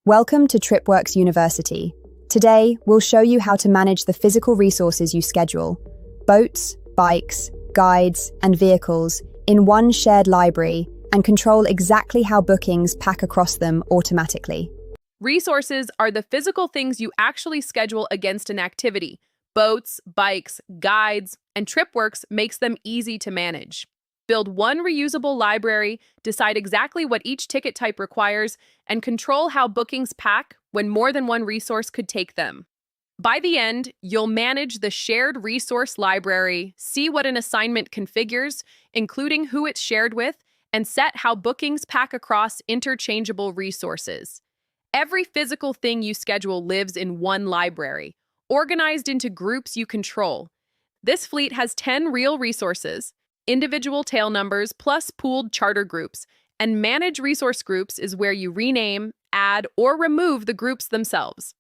Welcome to TripWorks University. Today, we'll show you how to manage the physical resources you schedule, boats, bikes, guides, and vehicles, in one shared library, and control exactly how bookings pack across them automatically. Resources are the physical things you actually schedule against an activity. Boats, bikes, guides, and TripWorks makes them easy to manage. Build one reusable library, decide exactly what each ticket type requires, and control how bookings pack when more than one resource could take them. By the end, you'll manage the shared resource library, see what an assignment configures, including who it's shared with, and set how bookings pack across interchangeable resources. Every physical thing you schedule lives in one library, organized into groups you control. This fleet has 10 real resources, individual tail numbers plus pooled charter groups, and manage resource groups is where you rename, add, or remove the groups themselves.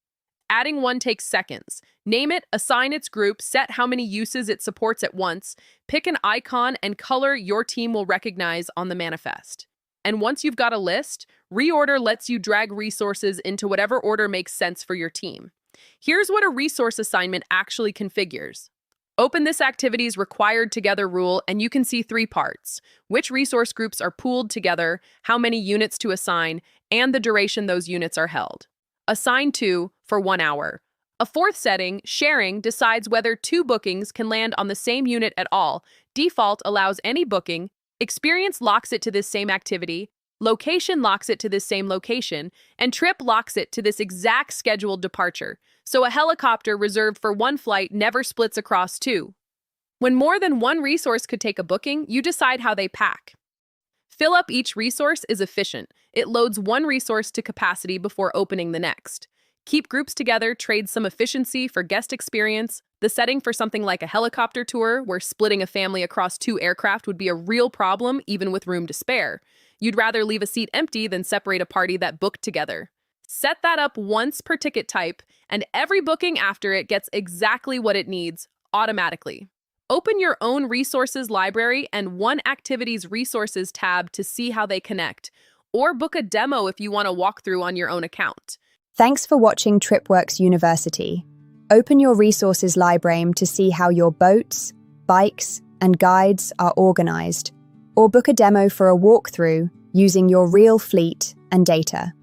Adding one takes seconds. Name it, assign its group, set how many uses it supports at once, pick an icon and color your team will recognize on the manifest. And once you've got a list, reorder lets you drag resources into whatever order makes sense for your team. Here's what a resource assignment actually configures. Open this activity's required together rule and you can see 3 parts: which resource groups are pooled together, how many units to assign, and the duration those units are held. Assign 2 for 1 hour. A fourth setting, sharing, decides whether 2 bookings can land on the same unit at all. Default allows any booking. Experience locks it to this same activity. Location locks it to this same location, and trip locks it to this exact scheduled departure. So a helicopter reserved for 1 flight never splits across 2. When more than 1 resource could take a booking, you decide how they pack. Fill up each resource is efficient. It loads 1 resource to capacity before opening the next. Keep groups together, trade some efficiency for guest experience. The setting for something like a helicopter tour, where splitting a family across 2 aircraft would be a real problem even with room to spare. You'd rather leave a seat empty than separate a party that booked together. Set that up once per ticket type, and every booking after it gets exactly what it needs, automatically. Open your own resources library and one activity's resources tab to see how they connect, or book a demo if you want to walk through on your own account. Thanks for watching TripWorks University. Open your resources library to see how your boats, bikes, and guides are organized, or book a demo for a walkthrough using your real fleet and data.